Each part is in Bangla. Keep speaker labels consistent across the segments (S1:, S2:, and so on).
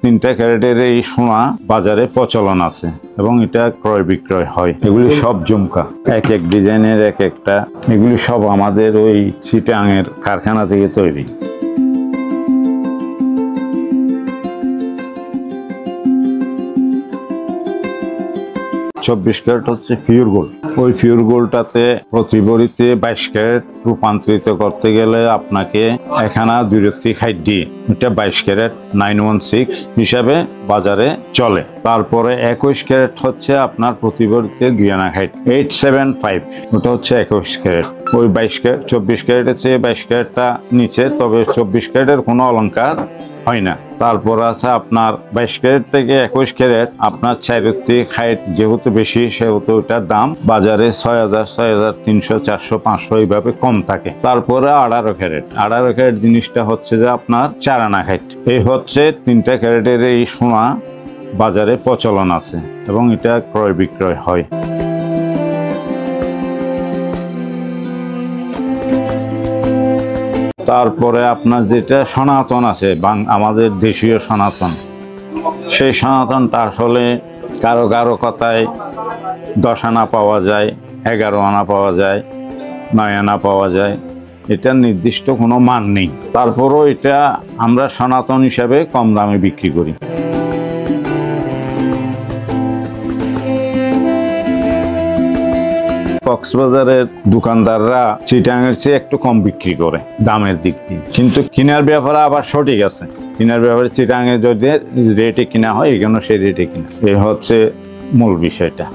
S1: 3টা ক্যারেটের এই সোনা বাজারে প্রচলন আছে এবং এটা ক্রয় বিক্রয় হয়। এগুলি সব ঝুমকা, এক এক ডিজাইনের এক একটা, এগুলি সব আমাদের ওই চিটাঙের কারখানা থেকে তৈরি। চব্বিশ ক্যারেট হচ্ছে পিওর গোল্ড। ওই পিওর গোল্ডটাতে প্রতি ভরিতে 22 ক্যারেট রূপান্তরিত করতে গেলে আপনাকে 1 আনা 2 খাইট দিয়ে, এটা 22 ক্যারেট 916 হিসাবে বাজারে চলে। তারপরে 21 ক্যারেট হচ্ছে আপনার প্রতি ভরিতে 2 আনা খাইট 875, ওটা হচ্ছে 21 ক্যারেট। ওই 22 ক্যারেট 24 ক্যারেটের চেয়ে 22 ক্যারেটটা নিচে, তবে 24 ক্যারেটের কোনো অলংকার হয় না। তারপর আছে আপনার 22 ক্যারেট থেকে 21 ক্যারেট আপনার 4 খাইট যেহেতু বেশি, সেহেতু ওটার দাম বাজারে 6000, 6300, 400, 500 এইভাবে কম থাকে। তারপরে 18 ক্যারেট 18 ক্যারেট জিনিসটা হচ্ছে যে আপনার 4 আনা খাইট। এই হচ্ছে 3টা ক্যারেটের এই সোনা বাজারে প্রচলন আছে এবং এটা ক্রয় বিক্রয় হয়। তারপরে আপনার যেটা সনাতন আছে, আমাদের দেশীয় সনাতন, সেই সনাতনটা আসলে কারো কারো কথায় 10 আনা পাওয়া যায়, 11 আনা পাওয়া যায়, 9 আনা পাওয়া যায়, এটার নির্দিষ্ট কোনো মান নেই। তারপরও এটা আমরা সনাতন হিসাবে কম দামে বিক্রি করি। কক্সবাজারের দোকানদাররা চিটাঙের চেয়ে একটু কম বিক্রি করে দামের দিক দিয়ে, কিন্তু কেনার ব্যাপারে আবার সঠিক আছে। কেনার ব্যাপারে চিটাঙে যদি রেটে কিনা হয়, এখানে সেই রেটে কিনা, এই হচ্ছে মূল বিষয়টা।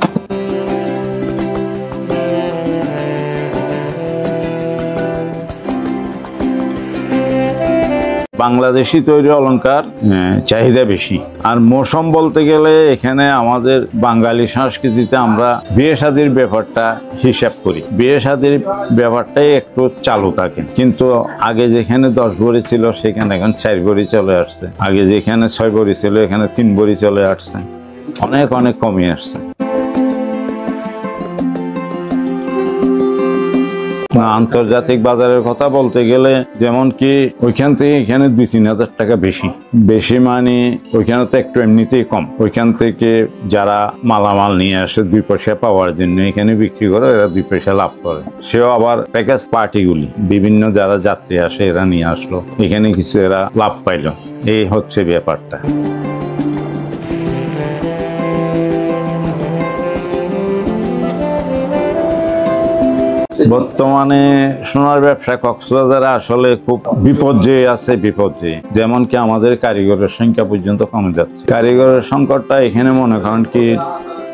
S1: বাংলাদেশি তৈরি অলংকার চাহিদা বেশি। আর মৌসুম বলতে গেলে এখানে আমাদের বাঙালি সংস্কৃতিতে আমরা বিয়ে শাদীর ব্যাপারটা হিসাব করি, বিয়ে শাদীর ব্যাপারটাই একটু চালু থাকে। কিন্তু আগে যেখানে 10 ভরি ছিল সেখানে এখন 4 ভরি চলে আসছে, আগে যেখানে 6 ভরি ছিল এখানে 3 ভরি চলে আসছে, অনেক অনেক কমে আসছে। আন্তর্জাতিক বাজারের কথা বলতে গেলে যেমন কি ওইখান থেকে এখানে 2-3 হাজার টাকা বেশি মানে ওইখানে তো একটু এমনিতেই কম। ওইখান থেকে যারা মালামাল নিয়ে আসে 2 পয়সা পাওয়ার জন্য এখানে বিক্রি করে, এরা 2 পয়সা লাভ করে। সেও আবার প্যাকেজ পার্টিগুলি বিভিন্ন যারা যাত্রী আসে এরা নিয়ে আসলো, এখানে কিছু এরা লাভ পাইল, এই হচ্ছে ব্যাপারটা। বর্তমানে সোনার ব্যবসা কক্সবাজারে আসলে খুব বিপর্যয়ে আছে, বিপর্যয়ে। যেমন কি আমাদের কারিগরের সংখ্যা পর্যন্ত কমে যাচ্ছে। কারিগরের সংকটটা এখানে মনে করেন কি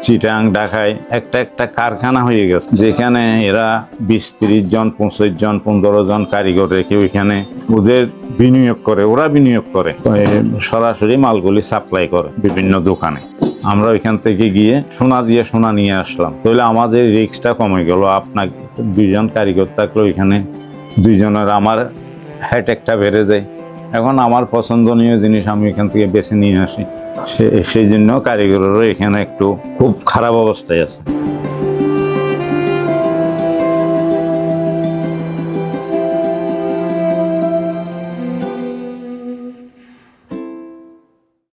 S1: চিটাং ঢাকায় একটা কারখানা হয়ে গেছে, যেখানে এরা 20-30 জন, 25 জন, 15 জন কারিগর রেখে ওইখানে ওদের বিনিয়োগ করে, ওরা বিনিয়োগ করে সরাসরি মালগুলি সাপ্লাই করে বিভিন্ন দোকানে। আমরা ওইখান থেকে গিয়ে সোনা দিয়ে সোনা নিয়ে আসলাম, তাহলে আমাদের রিস্কটা কমে গেল। আপনার 2 জন কারিগর থাকলে ওইখানে 2 জনের আমার হেড একটা বেড়ে যায়। এখন আমার পছন্দনীয় জিনিস আমি এখান থেকে বেছে নিয়ে আসি, সেই জন্য কারিগরেরও এখানে একটু খুব খারাপ অবস্থায় আছে।